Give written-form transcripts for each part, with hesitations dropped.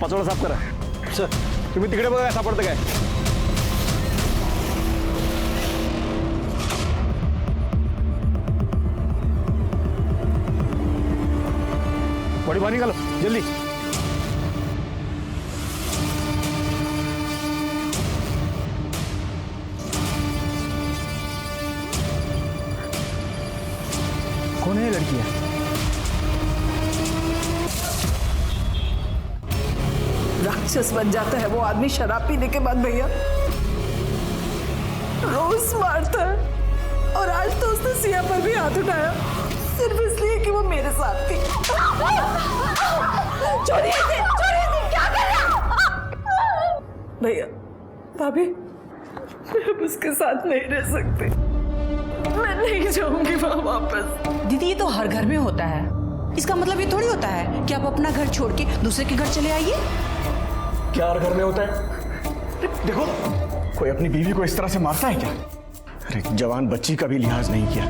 पाचोळा साफ करा. सर तुम्ही तिकडे बघा सापडतं काय. बड़ी पानी निकालो जल्दी. कौन है लड़कियां? राक्षस बन जाता है वो आदमी शराब पीने के बाद भैया. रोज मारता है और आज तो उसने सिया पर भी हाथ उठाया सिर्फ इसलिए कि वो मेरे साथ थी. छोड़िए इसे, क्या कर रहे हो? भैया भाभी मैं अब उसके साथ नहीं रह सकती. मैं नहीं जाऊंगी वहां वापस. दीदी ये तो हर घर में होता है. इसका मतलब ये थोड़ी होता है कि आप अपना घर छोड़ के दूसरे के घर चले आइए. क्या हर घर में होता है? देखो कोई अपनी बीवी को इस तरह से मारता है क्या? अरे जवान बच्ची का भी लिहाज नहीं किया.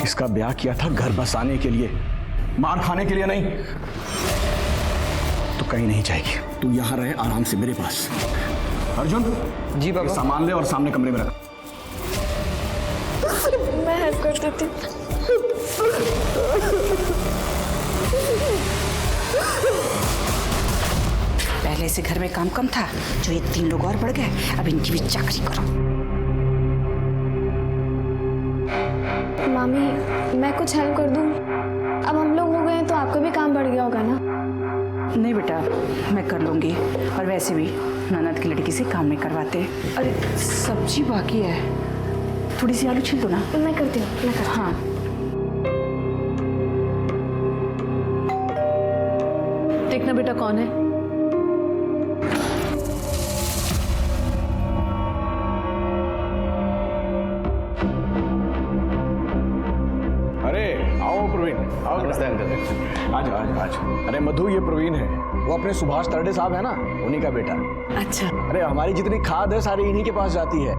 इसका ब्याह किया था घर बसाने के लिए, मार खाने के लिए नहीं. तो कहीं नहीं जाएगी. तू यहां रहे आराम से मेरे पास. अर्जुन जी बाबा. सामान ले और सामने कमरे में रख. मैं हेल्प कर देती. पहले से घर में काम कम था, जो ये 3 लोग और बढ़ गए. अब इनकी भी चाकरी करो. मामी मैं कुछ हेल्प कर दूं? अब हम लोग हो गए हैं तो आपका भी काम बढ़ गया होगा ना. नहीं बेटा मैं कर लूंगी. और वैसे भी ननद की लड़की से काम नहीं करवाते. अरे सब्जी बाकी है, थोड़ी सी आलू छील दो ना. मैं करती हूँ, मैं करती हूँ. हाँ देखना बेटा कौन है. अरे आओ प्रवीण, आओ. नमस्ते अंकल. आज आज आज. अरे मधु ये प्रवीण है, वो अपने सुभाष तरडे साहब है ना, उन्हीं का बेटा. अच्छा अरे हमारी जितनी खाद है सारी इन्हीं के पास जाती है.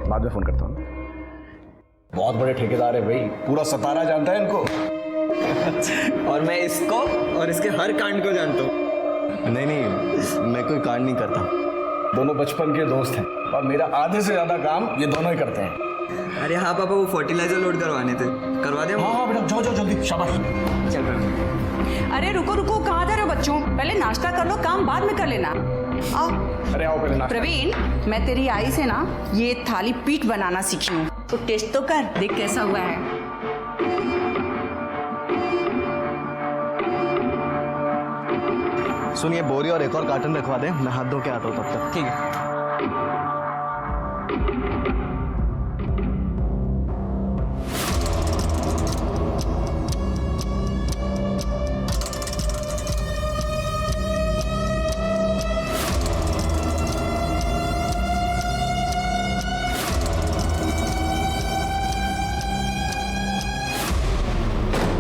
बाद में फोन करता हूँ. बहुत बड़े ठेकेदार है भाई, पूरा सतारा जानता है इनको. और मैं इसको और इसके हर कांड को जानता हूँ. नहीं मैं कोई कांड नहीं करता. दोनों बचपन के दोस्त हैं और मेरा आधे से ज्यादा काम ये दोनों ही करते हैं. अरे हाँ पापा, वो फर्टिलाइजर लोड करवाने थे, करवा दे. हाँ हाँ बेटा जाओ जाओ जल्दी. शाबाश. चल रहा. अरे रुको रुको, कहाँ जा रहे हो बच्चों? पहले नाश्ता कर लो, काम बाद में कर लेना. आओ. अरे आओ पहले नाश्ता. प्रवीण मैं तेरी आई से ना ये थाली पीठ बनाना सीखी हूँ, तो टेस्ट तो कर, देख कैसा हुआ है. सुनिए बोरी और एक और कार्टन रखवा दे, मैं हाथ धो के आता हूँ तब तक. ठीक है.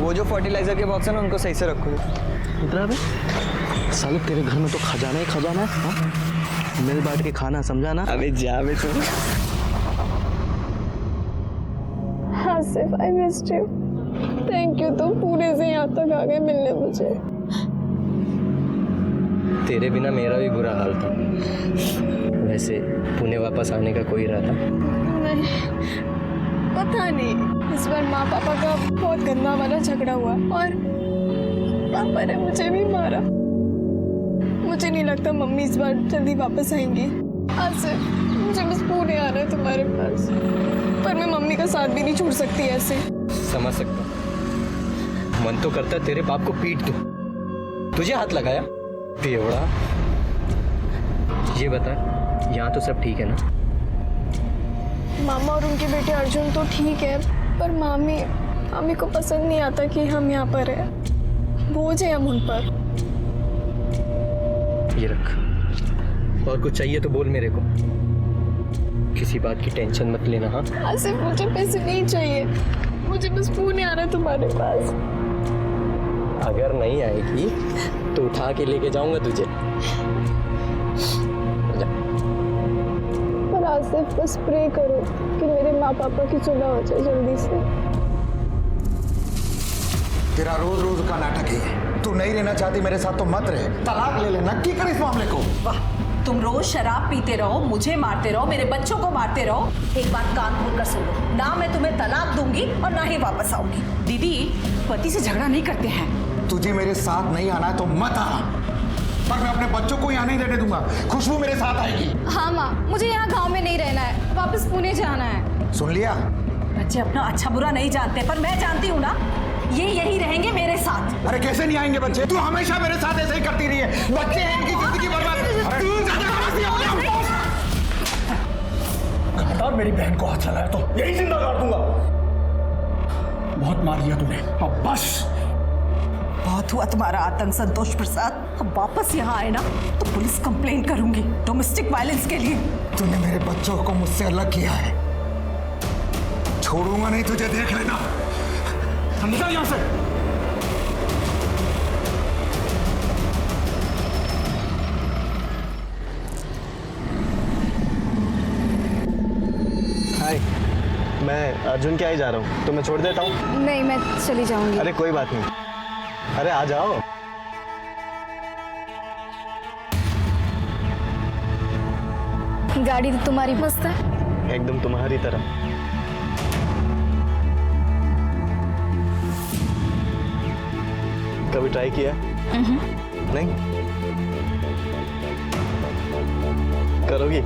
वो जो फर्टिलाइजर के बॉक्स है ना, उनको सही से रखो. इतना भी साले तेरे घर में तो खजाना ही खजाना है. हाँ मिल बांट के खाना, समझा ना. अबे जा बे तू. Asif I missed you. Thank you, तुम पूरे से यहाँ तक आ गए मिलने मुझे. तेरे बिना मेरा भी बुरा हाल था. वैसे पुणे वापस आने का कोई इरादा? नहीं पता नहीं, इस बार माँ पापा का बहुत गंदा वाला झगड़ा हुआ और पापा ने मुझे भी मारा. मुझे नहीं लगता मम्मी इस बार जल्दी वापस आएंगी. आसिफ मुझे बस पुणे आना है तुम्हारे पास, पर मैं मम्मी का साथ भी नहीं छोड़ सकती ऐसे. समझ सकता. मन तो करता तेरे बाप को पीट दूं. तुझे हाथ लगाया बेवड़ा. ये बता, यहाँ तो सब ठीक है ना? मामा और उनके बेटे अर्जुन तो ठीक है, पर मामी को पसंद नहीं आता कि हम यहाँ पर हैं. बोझ है हम उन पर. ये रख. और कुछ चाहिए तो बोल मेरे को. किसी बात की टेंशन मत लेना. हाँ आसिफ मुझे पैसे नहीं चाहिए, मुझे बस पुणे आना है तुम्हारे पास. अगर नहीं आएगी तो उठा के लेके जाऊंगा तुझे. पर आसिफ बस प्रे करो कि मेरे माँ पापा की सुलह हो जाए जल्दी से. तेरा रोज रोज का नाटक ही है। तू नहीं रहना चाहती मेरे साथ तो मत रहे, तलाक ले ले, नक्की कर इस मामले को। वाह, तुम रोज शराब पीते रहो, मुझे मारते रहो, मेरे बच्चों को मारते रहो। एक बात कान खोल कर सुनो, ना मैं तुम्हें तलाक दूंगी और ना ही वापस आऊंगी। दीदी, पति से झगड़ा नहीं करते हैं। तुझे मेरे साथ नहीं आना है तो मत आ, पर मैं अपने बच्चों को यहाँ नहीं रहने दूंगा। खुशबू मेरे साथ आएगी। हाँ माँ, मुझे यहाँ गांव में नहीं रहना है, वापस पुणे जाना है। सुन लिया? बच्चे अपना अच्छा बुरा नहीं जानते, पर मैं जानती हूँ ना, ये यही रहेंगे मेरे साथ। अरे कैसे नहीं आएंगे बच्चे? तू हमेशा मेरे साथ ऐसे ही करती रही है। बच्चे हैं, इनकी जिंदगी बर्बाद। अरे तू ज्यादा समझती हो। खबरदार मेरी बहन को हाथ चलाया तो यही जिंदा गाड़ दूंगा। बहुत मार लिया तूने, अब बस। बहुत हुआ तुम्हारा आतंक संतोष प्रसाद। अब वापस यहाँ आए ना तो पुलिस कंप्लेन करूंगी डोमेस्टिक वायलेंस के लिए। तूने मेरे बच्चों को मुझसे अलग किया है, छोड़ूंगा नहीं तुझे, देख लेना। निकल यहाँ से। हाय, मैं अर्जुन के यहाँ ही जा रहा हूँ, तो मैं छोड़ देता हूँ। नहीं, मैं चली जाऊंगी। अरे कोई बात नहीं, अरे आ जाओ। गाड़ी तो तुम्हारी मस्त है। एकदम तुम्हारी तरह। कभी ट्राई किया? नहीं? करोगी?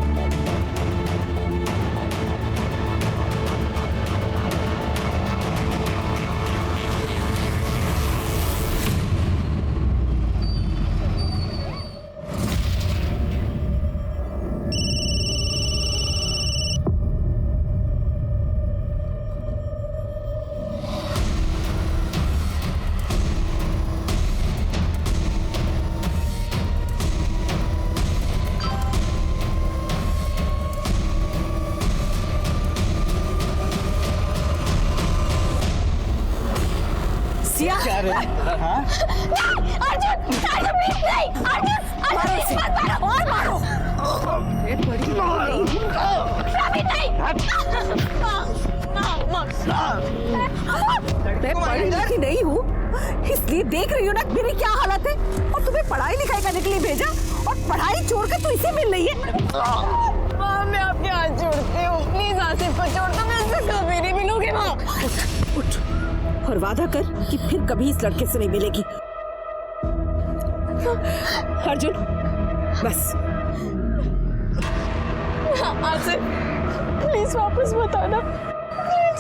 अर्जुन, अर्जुन प्लीज नहीं, अर्जुन, अर्जुन मत मारो, और मारो। प्रवीण नहीं। मैं पढ़ी लिखी नहीं हूँ, इसलिए देख रही हूँ ना मेरी क्या हालत है। और तुम्हें पढ़ाई लिखाई करने के लिए भेजा और पढ़ाई छोड़कर तू इसे मिल रही है। माँ, मैं आपके हाथ जोड़ती हूँ, प्लीज आसिफ को छोड़ दो, मैं इससे कभी नहीं मिलूंगी। माँ उठ और वादा कर कि फिर कभी इस लड़के से नहीं मिलेगी। अर्जुन, बस। आसिफ, प्लीज वापस मत आना, प्लीज।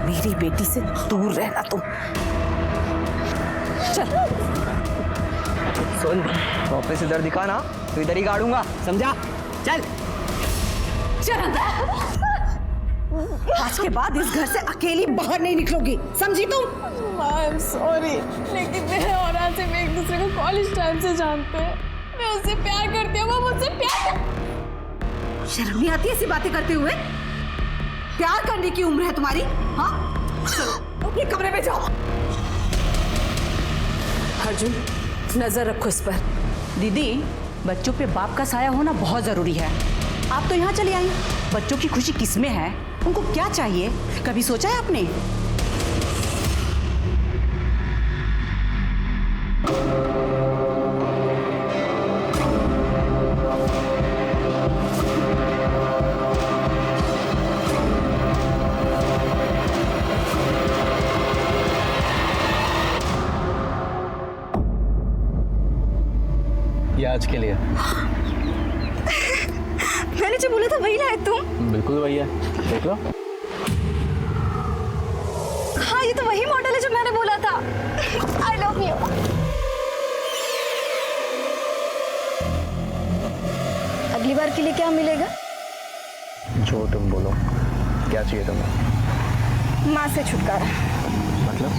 मेरी बेटी से दूर रहना तुम। चल। सुन, वापस इधर दिखा ना तो इधर ही गाड़ूंगा, समझा? चल। चल अंदर। आज के बाद इस घर से अकेली बाहर नहीं निकलोगी, समझी तुम? आई एम सॉरी, लेकिन मैं और आसिफ एक दूसरे को कॉलेज टाइम से जानते हैं। मैं उससे प्यार करती हूँ, वो मुझसे प्यार। शर्म नहीं आती ऐसी बातें करते हुए? प्यार करने की उम्र है तुम्हारी? हाँ, चलो अपने कमरे में जाओ। अर्जुन, नजर रखो इस पर। दीदी, बच्चों पे बाप का साया होना बहुत जरूरी है। आप तो यहाँ चली आई, बच्चों की खुशी किसमें है, उनको क्या चाहिए, कभी सोचा है आपने? ये आज के लिए। मैंने जो बोला था वही लाए तुम? बिल्कुल भैया, देख लो। हाँ, ये तो वही मॉडल है जो मैंने बोला था। आई लव यू। अगली बार के लिए क्या मिलेगा? जो तुम बोलो। क्या चाहिए तुम्हें? माँ से छुटकारा। मतलब?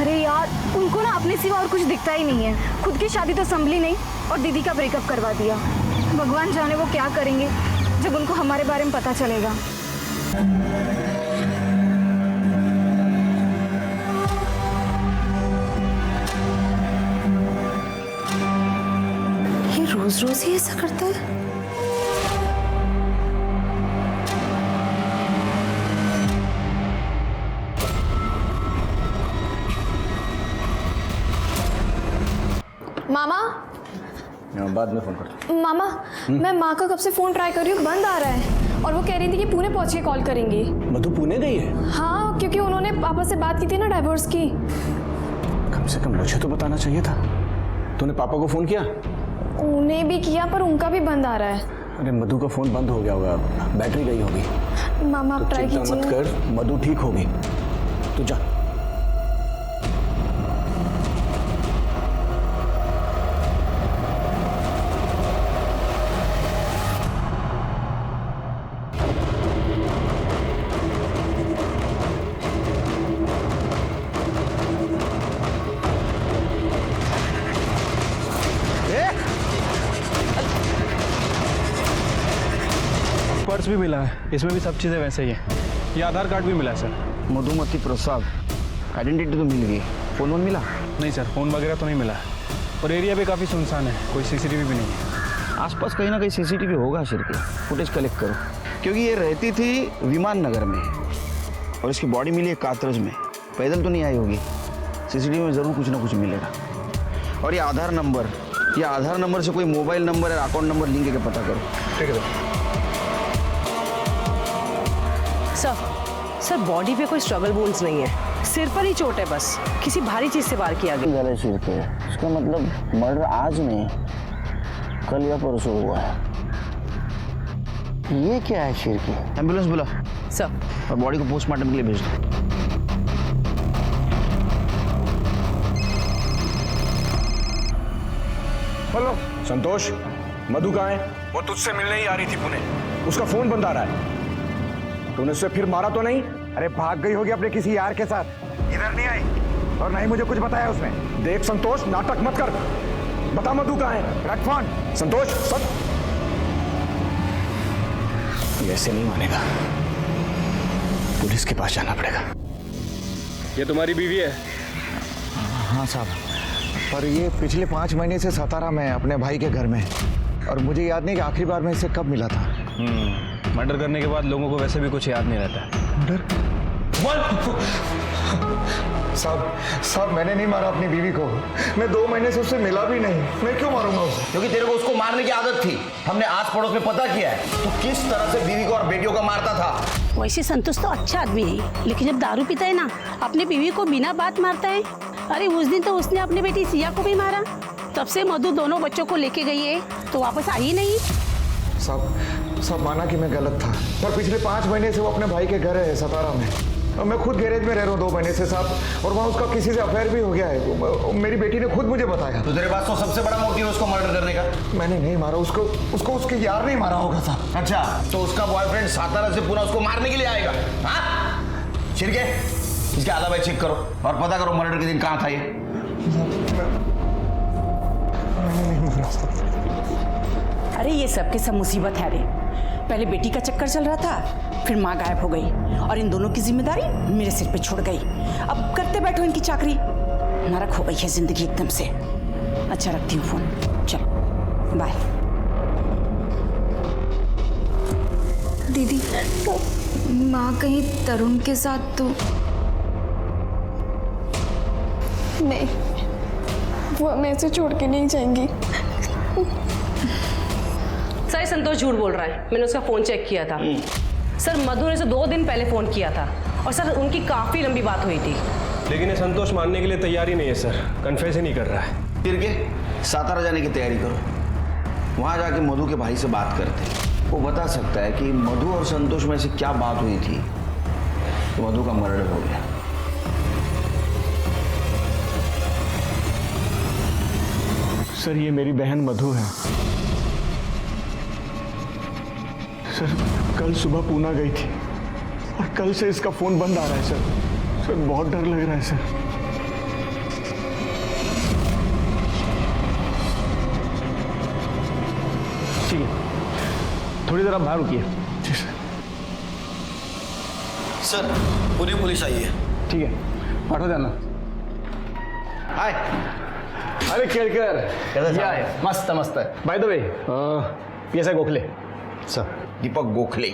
अरे यार, उनको ना अपने सिवा और कुछ दिखता ही नहीं है। खुद की शादी तो संभली नहीं और दीदी का ब्रेकअप करवा दिया। भगवान जाने वो क्या करेंगे जब उनको हमारे बारे में पता चलेगा। ये रोज रोज ही ऐसा करता है। मामा बाद में फोन करता मामा मैं माँ का कब से फ़ोन ट्राई कर रही हूँ, बंद आ रहा है। और वो कह रही थी कि पुणे पहुँच के कॉल करेंगी। हूँ। मधु पुणे गई है? हाँ, क्योंकि उन्होंने पापा से बात की थी ना डाइवोर्स की। कम से कम मुझे तो बताना चाहिए था। तूने पापा को फोन किया? उन्हें भी किया पर उनका भी बंद आ रहा है। अरे मधु का फोन बंद हो गया होगा, बैटरी गई होगी। मामा आप ट्राई चिंता मत कीजिए। कर, मधु ठीक होगी। तू जा। पर्स भी मिला है, इसमें भी सब चीज़ें वैसे ही हैं। ये आधार कार्ड भी मिला है सर। मधुमती प्रसाद, आइडेंटिटी तो मिल गई, फोन वोन मिला? नहीं सर, फ़ोन वगैरह तो नहीं मिला है। और एरिया भी काफ़ी सुनसान है, कोई सीसीटीवी भी नहीं है। आसपास कहीं ना कहीं सीसीटीवी होगा शिरके, फुटेज कलेक्ट करो। क्योंकि ये रहती थी विमान नगर में और इसकी बॉडी मिली है कातरज में। पैदल तो नहीं आई होगी, सीसीटीवी में ज़रूर कुछ ना कुछ मिलेगा। और ये आधार नंबर से कोई मोबाइल नंबर या अकाउंट नंबर लिंक करके पता करो। ठीक है सर। सर बॉडी पे कोई स्ट्रगल वुंड्स नहीं है, सिर पर ही चोट है बस, किसी भारी चीज से वार किया गया। गले शिरके, इसका मतलब मर्डर आज नहीं, कल या परसों हुआ है। ये क्या है शिरके? एम्बुलेंस बुला सर और बॉडी को पोस्टमार्टम के लिए भेज दो। हेलो संतोष, मधु कहाँ है? वो तुझसे मिलने ही आ रही थी पुणे, उसका फोन बंद आ रहा है। तूने उसे फिर मारा तो नहीं? अरे भाग गई होगी अपने किसी यार के साथ, इधर नहीं आई और नहीं मुझे कुछ बताया उसने। देख संतोष, नाटक मत कर, बता मधु कहाँ है? रख फोन। संतोष सब ये ऐसे नहीं मानेगा, पुलिस के पास जाना पड़ेगा। ये तुम्हारी बीवी है? हाँ साहब, पर ये पिछले 5 महीने से सतारा में अपने भाई के घर में है और मुझे याद नहीं कि आखिरी बार मैं इससे कब मिला था। मर्डर करने के बाद लोगों को वैसे भी कुछ याद नहीं रहता है। साहब मैंने नहीं मारा अपनी बीवी को, मैं 2 महीने से उससे मिला भी नहीं, मैं क्यों मारूंगा उसे? क्योंकि तेरे को उसको मारने की आदत थी। हमने आस पड़ोस में पता किया है तो किस तरह से बीवी को और बेटियों को मारता था। वैसे संतोष तो अच्छा आदमी है, लेकिन जब दारू पीता है ना, अपनी बीवी को बिना बात मारता है। अरे उस दिन तो उसने अपनी बेटी सिया को भी मारा। तब से मधु दोनों बच्चों को लेके गई है तो वापस आई नहीं। सब माना कि मैं गलत था, पर पिछले 5 महीने से वो अपने भाई के घर है सतारा में और मैं खुद गैरेज में रह रहा हूँ 2 महीने से साहब, और वहाँ उसका किसी से अफेयर भी हो गया है। मेरी बेटी ने खुद मुझे बताया। तो तेरे पास तो सबसे बड़ा मोटिव है उसको मर्डर करने का। मैंने नहीं मारा उसको उसके यार नहीं मारा होगा साहब। अच्छा, तो उसका बॉयफ्रेंड सातारा से पूरा उसको मारने के लिए आएगा? हाँ शिरके, इसके अलावा चेक करो और पता करो मर्डर के दिन कहाँ था ये। अरे ये सब के सब मुसीबत है रे। पहले बेटी का चक्कर चल रहा था, फिर माँ गायब हो गई और इन दोनों की जिम्मेदारी मेरे सिर पे छोड़ गई। अब करते बैठो इनकी चाकरी, नरक हो गई है जिंदगी एकदम से। अच्छा रखती हूँ फोन, चलो बाय। दीदी माँ कहीं तरुण के साथ तो नहीं, वो हमें ऐसे छोड़ के नहीं जाएंगी। सर संतोष झूठ बोल रहा है, मैंने उसका फोन चेक किया था। सर मधु ने उसे 2 दिन पहले फोन किया था और सर उनकी काफी लंबी बात हुई थी। लेकिन ये संतोष मानने के लिए तैयार ही नहीं है सर, कन्फेस ही नहीं कर रहा है। शिरके, सातारा जाने की तैयारी करो, वहाँ जाके मधु के भाई से बात करते। वो बता सकता है कि मधु और संतोष में से क्या बात हुई थी तो मधु का मर्डर हो गया। सर ये मेरी बहन मधु है। सर कल सुबह पूना गई थी और कल से इसका फोन बंद आ रहा है सर बहुत डर लग रहा है सर। ठीक है, थोड़ी देर आप बाहर रुकिए। जी सर। सर पूरी पुलिस आई है। ठीक है, पाठो जाना। हाय, अरे केरकर कैसा क्या है? मस्त मस्त है। By the way PSI Gokhale sir. Deepak Gokhale,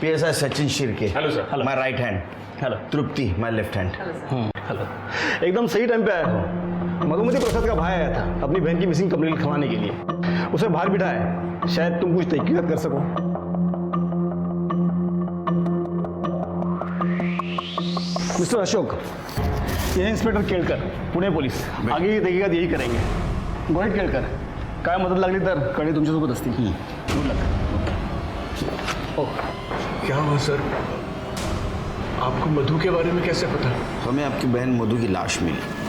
PSI Sachin Shirke. Hello sir. Hello. My right hand. Hello. Tripti my left hand. Hello. एकदम सही टाइम पे आया हो। मधुमती प्रसाद का भाई आया था अपनी बहन की मिसिंग कंप्लेंट लिखवाने के लिए। उसे बाहर बिठाया है, शायद तुम कुछ तहकीकात कर सको। मिस्टर अशोक, ये इंस्पेक्टर केळकर, पुणे पोलीस। आगे तहकीकात यही करेंगे। गोहित केळकर, काय मदत लागली तर कळे तुमच्यासोबत असतील। Good luck. क्या हुआ सर? आपको मधु के बारे में कैसे पता? हमें आपकी बहन मधु की लाश मिली।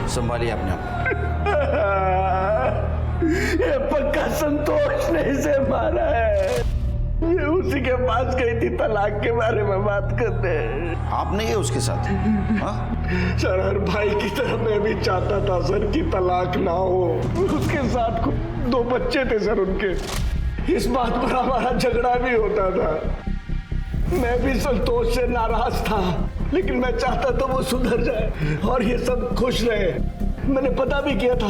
संभालिए अपने आप। ये पक्का संतोष ने इसे मारा है। ये उसी के पास गई थी तलाक के बारे में बात करने। आप नहीं है उसके साथ? हाँ? सर, हर भाई की तरह मैं भी चाहता था सर कि तलाक ना हो। उसके साथ 2 बच्चे थे सर उनके। इस बात पर हमारा झगड़ा भी होता था। मैं भी संतोष से नाराज था, लेकिन मैं चाहता था वो सुधर जाए और ये सब खुश रहे। मैंने पता भी किया था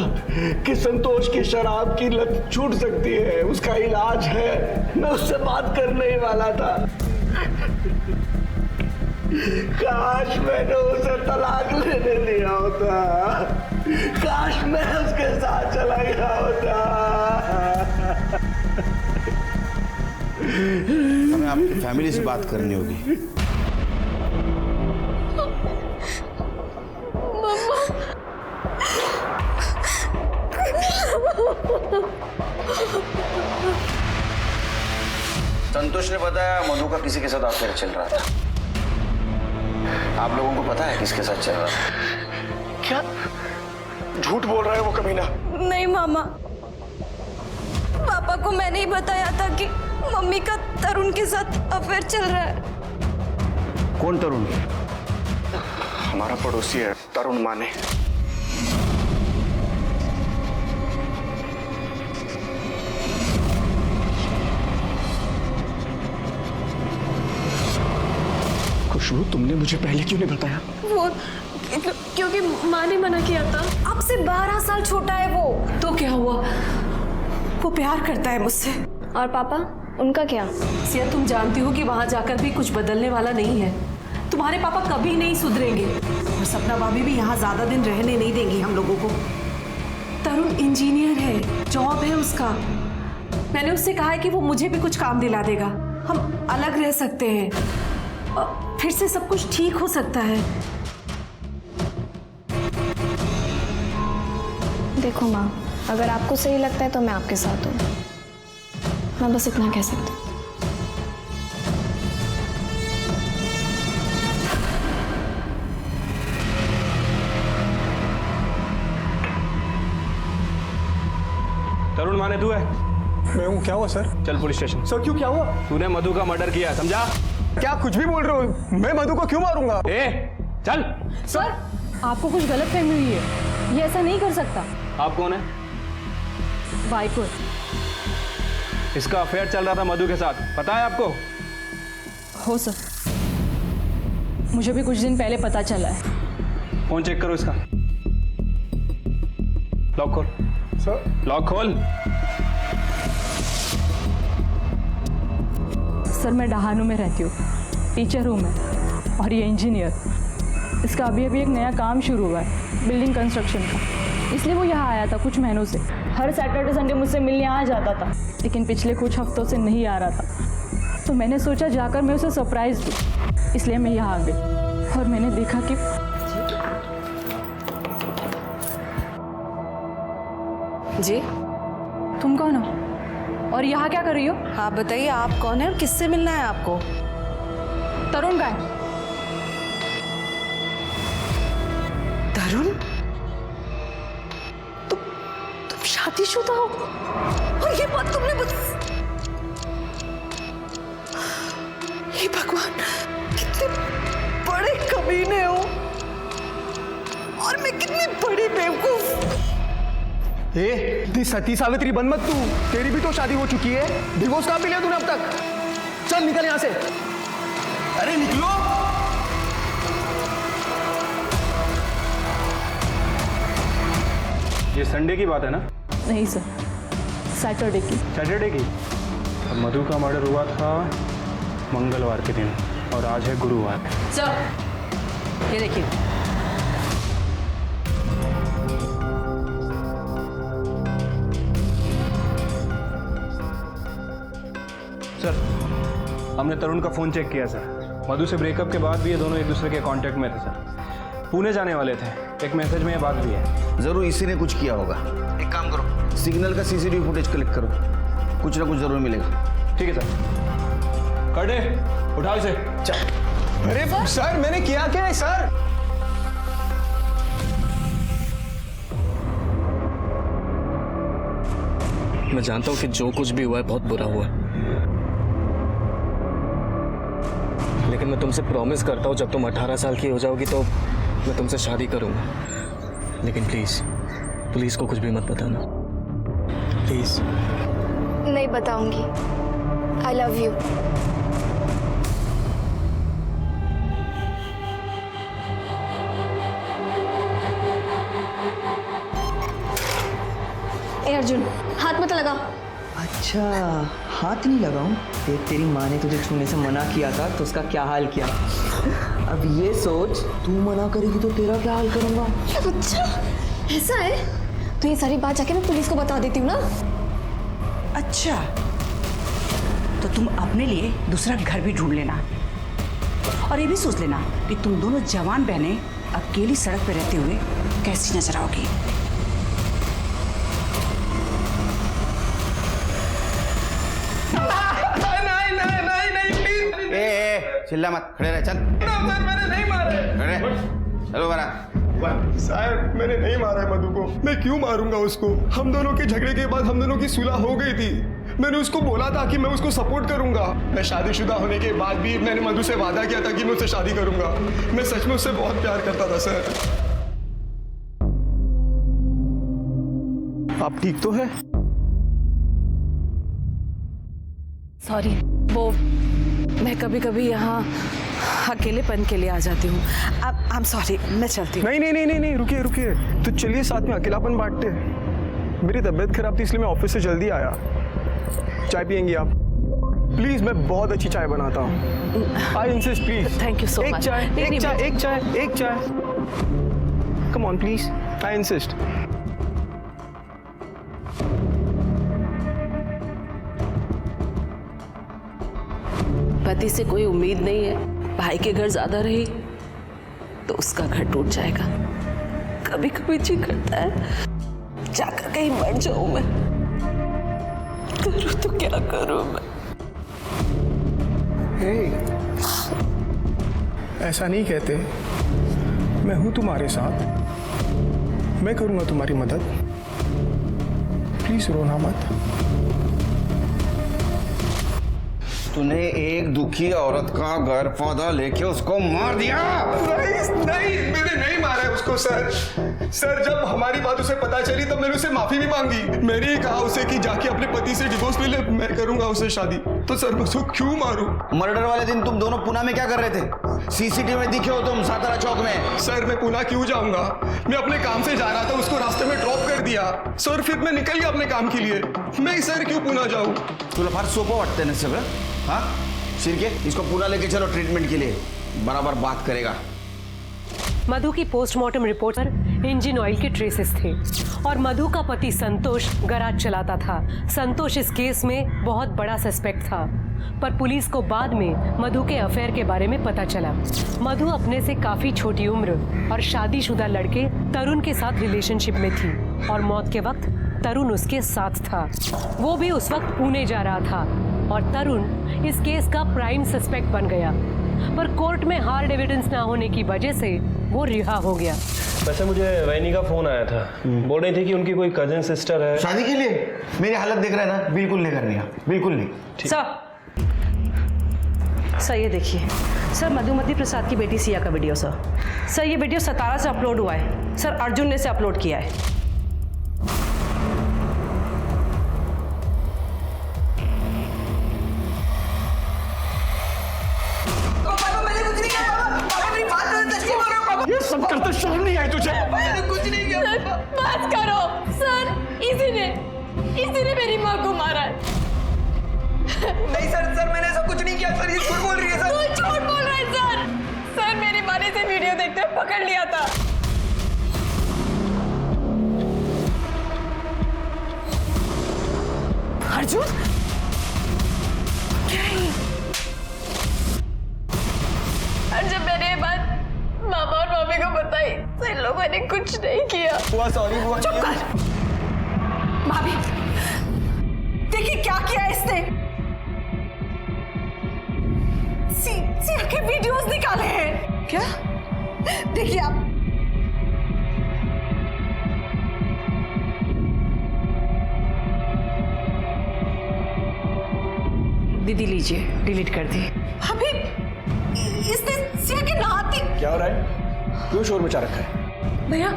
कि संतोष की शराब की लत छूट सकती है, उसका इलाज है। मैं उससे बात करने ही वाला था। काश मैंने उसे तलाक लेने दिया होता। काश मैं उसके साथ चला गया होता। हमें आपकी फैमिली से बात करनी होगी। संतोष ने बताया मधु का किसी के साथ अफेयर चल रहा था। आप लोगों को पता है किसके साथ चल रहा था? क्या झूठ बोल रहा है वो कमीना? नहीं मामा, पापा को मैंने ही बताया था कि मम्मी का तरुण के साथ अफेयर चल रहा है। कौन तरुण? हमारा पड़ोसी है तरुण माने। खुशबू, तुमने मुझे पहले क्यों नहीं बताया? वो क्योंकि माँ ने मना किया था। आपसे 12 साल छोटा है वो। तो क्या हुआ? वो प्यार करता है मुझसे। और पापा, उनका क्या? सिया, तुम जानती हो कि वहां जाकर भी कुछ बदलने वाला नहीं है। तुम्हारे पापा कभी नहीं सुधरेंगे और सपना भाभी भी यहाँ ज्यादा दिन रहने नहीं देंगी हम लोगों को। तरुण इंजीनियर है, जॉब है उसका। मैंने उससे कहा है कि वो मुझे भी कुछ काम दिला देगा, हम अलग रह सकते हैं और फिर से सब कुछ ठीक हो सकता है। देखो माँ, अगर आपको सही लगता है तो मैं आपके साथ हूँ। मैं बस इतना कह सकती हूँ। तरुण माने तू है? मैं हूँ। क्या हुआ सर? चल पुलिस स्टेशन। सर क्यों, क्या हुआ? तूने मधु का मर्डर किया, समझा? क्या कुछ भी बोल रहे हो? मैं मधु को क्यों मारूंगा? चल। सर, आपको कुछ गलतफहमी हुई है। ये ऐसा नहीं कर सकता। आप कौन है? वाइको। इसका अफेयर चल रहा था मधु के साथ, पता है आपको? हो सर, मुझे भी कुछ दिन पहले पता चला है। फोन चेक करो इसका। लॉक खोल। सर, लॉक खोल। सर, मैं डहानू में रहती हूँ, टीचर हूँ मैं, और ये इंजीनियर। इसका अभी एक नया काम शुरू हुआ है, बिल्डिंग कंस्ट्रक्शन का, इसलिए वो यहाँ आया था कुछ महीनों से। हर सैटरडे संडे मुझसे मिलने आ जाता था, लेकिन पिछले कुछ हफ्तों से नहीं आ रहा था। तो मैंने सोचा जाकर मैं उसे सरप्राइज दूँ, इसलिए मैं यहाँ आ गई और मैंने देखा कि जी, तुम कौन हो और यहाँ क्या कर रही हो? आप बताइए, आप कौन है और किससे मिलना है आपको? तरुण का है। तरुण? तुम शादीशुदा हो और ये बात तुमने हे भगवान, कितने बड़े कमीने हो और मैं कितनी बड़ी बेवकूफ। ती सती सावित्री बन मत तू। तेरी भी तो शादी हो चुकी है। डिवोर्स कहाँ पे लिया तूने अब तक? चल निकल यहाँ से। अरे निकलो। ये संडे की बात है ना? नहीं सर, सैटरडे की। सैटरडे की? मधु का मर्डर हुआ था मंगलवार के दिन और आज है गुरुवार। सर, ये देखिए। सर, हमने तरुण का फ़ोन चेक किया सर। मधु से ब्रेकअप के बाद भी ये दोनों एक दूसरे के कांटेक्ट में थे सर। पुणे जाने वाले थे। एक मैसेज में ये बात भी है। जरूर इसी ने कुछ किया होगा। एक काम करो, सिग्नल का सीसीटीवी फुटेज कलेक्ट करो, कुछ ना कुछ जरूर मिलेगा। ठीक है सर। कर्डे, उठाओ इसे। चल। अरे सर, मैंने किया क्या है सर? मैं जानता हूँ कि जो कुछ भी हुआ है बहुत बुरा हुआ है, लेकिन मैं तुमसे प्रॉमिस करता हूँ जब तुम 18 साल की हो जाओगी तो मैं तुमसे शादी करूँगा। लेकिन प्लीज़ पुलिस को कुछ भी मत बताना, प्लीज़। नहीं बताऊंगी। I love you. ए अर्जुन, हाथ मत लगा। अच्छा, हाथ नहीं लगाऊं? देख, तेरी माँ ने तुझे छूने से मना किया था तो उसका क्या हाल किया। अब ये सोच, तू मना करेगी तो तेरा क्या हाल करूंगा। अच्छा, ऐसा है? तो ये सारी बात जाके मैं पुलिस को बता देती हूँ ना। अच्छा, तो तुम अपने लिए दूसरा घर भी ढूंढ लेना, और ये भी सोच लेना कि तुम दोनों जवान बहनें अकेली सड़क पर रहते हुए कैसी नजर आओगी। चिल्ला मत, खड़े रह, चल। मैंने नहीं मारा है। खड़े, चलो बरा। साहब, मैंने नहीं मारा है मधु को। मैं क्यों मारूंगा उसको? हम दोनों के झगड़े के बाद हम दोनों की सुलह हो गई थी। मैंने उसको बोला था कि मैं उसको सपोर्ट करूंगा। मैं शादीशुदा होने के बाद भी मैंने मधु से वादा किया था कि मैं उससे शादी करूंगा। मैं सच में उससे बहुत प्यार करता था सर। आप ठीक तो है? सॉरी, वो मैं कभी कभी यहाँ अकेलेपन के लिए आ जाती हूँ। आई एम सॉरी, मैं चलती हूँ। नहीं, रुकिए रुकिए। तो चलिए साथ में अकेलापन बांटते हैं। मेरी तबीयत खराब थी इसलिए मैं ऑफिस से जल्दी आया। चाय पियेंगी आप? प्लीज, मैं बहुत अच्छी चाय बनाता हूँ। I insist, please. Thank you so much. एक चाय। Come on please, I insist. पति से कोई उम्मीद नहीं है, भाई के घर ज्यादा रही तो उसका घर टूट जाएगा। कभी कभी जी करता है जाकर कहीं मर जाऊं मैं। करूं तो क्या करूं मैं? ऐसा नहीं कहते। मैं हूं तुम्हारे साथ, मैं करूंगा तुम्हारी मदद। प्लीज रोना मत। तूने एक दुखी औरत का घर पौधा लेके उसको मार दिया। नहीं, मैंने नहीं मारा है उसको सर। सर, जब हमारी बात उसे पता चली तब मैंने उसे माफी भी मांगी। मैंने ही कहा उसे कि जाके अपने पति से डिवोर्स ले ले, मैं करूंगा उससे शादी। तो सर, मैं उसको क्यों मारूं? मर्डर वाले दिन तुम दोनों पुणे में क्या कर रहे थे? सीसीटीवी में दिखे हो तुम सातारा चौक में। सर, मैं पुणे क्यों जाऊंगा? मैं अपने काम से जा रहा था, उसको रास्ते में ड्रॉप कर दिया सर। फिर मैं निकल गया अपने काम के लिए। मैं सर क्यों पुणे जाऊं? तुला फार सोपं वाटतंय ना सगळं? हाँ, शिर्के, इसको पुणे लेके चलो ट्रीटमेंट के लिए, बराबर बात करेगा। मधु की पोस्टमार्टम रिपोर्ट पर इंजन ऑयल के ट्रेसेस थे और मधु का पति संतोष गैराज चलाता था। संतोष इस केस में बहुत बड़ा सस्पेक्ट था, पर पुलिस को बाद में मधु के अफेयर के बारे में पता चला। मधु अपने से काफी छोटी उम्र और शादीशुदा लड़के तरुण के साथ रिलेशनशिप में थी और मौत के वक्त तरुण उसके साथ था। वो भी उस वक्त पुणे जा रहा था और तरुण इस केस का प्राइम सस्पेक्ट बन गया, पर कोर्ट में हार्ड एविडेंस ना होने की वजह से वो रिहा हो गया। वैसे मुझे वैनी का फोन आया था, बोल रही थी कि उनकी कोई कजिन सिस्टर है। शादी के लिए? मेरी हालत देख रहे हैं ना, बिल्कुल नहीं करनी है, बिल्कुल नहीं। सर, ये देखिए सर, मधुमती प्रसाद की बेटी सिया का वीडियो। सर, ये वीडियो सतारा से अपलोड हुआ है। सर, अर्जुन ने इसे अपलोड किया है। ये सब करते शर्म नहीं आई तुझे? मैंने कुछ नहीं किया। बात करो सर, इसी ने मेरी माँ को मारा है। नहीं सर, मैंने ऐसा कुछ नहीं किया सर, ये झूठ बोल रही है सर। तू झूठ बोल रहा है सर। सर मेरी माँ ने इसे वीडियो देखते हुए पकड़ लिया था। अर्जुन, क्या है? और जब मैंने ये बात मामा और मामी को बताई तो इन लोगों ने कुछ नहीं किया। बुआ सॉरी बुआ। चुप कर। भाभी, देखिए क्या किया है इसने। सिया के वीडियोस निकाले हैं। क्या? देखिए आप। दीदी लीजिए, डिलीट कर दी। अभी इसने सिया के नहाती। क्या हो रहा है? क्यों शोर मचा रखा है? भैया,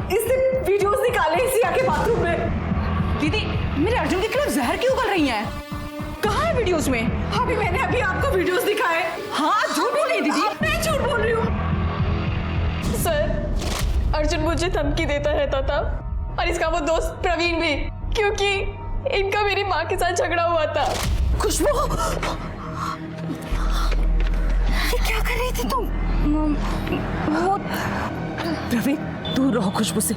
इसने वीडियोस निकाले हैं सिया के बाथरूम में। दीदी, मेरे अर्जुन के खिलाफ जहर क्यों कर रही हैं? कहाँ है वीडियोस में? अभी मैंने अभी आपको वीडियोस दिखाए। हाँ, झूठ बोल रही दीदी। मैं झूठ बोल रही हूँ। सर, अर्जुन मुझे धमकी देता रहता था और इसका वो दोस्त प्रवीण भी, क्योंकि इनका मेरी माँ के साथ झगड़ा हुआ था। खुशबू, ये क्या कर रही थी तुम? वो प्रवीण, दूर रहो खुशबू से।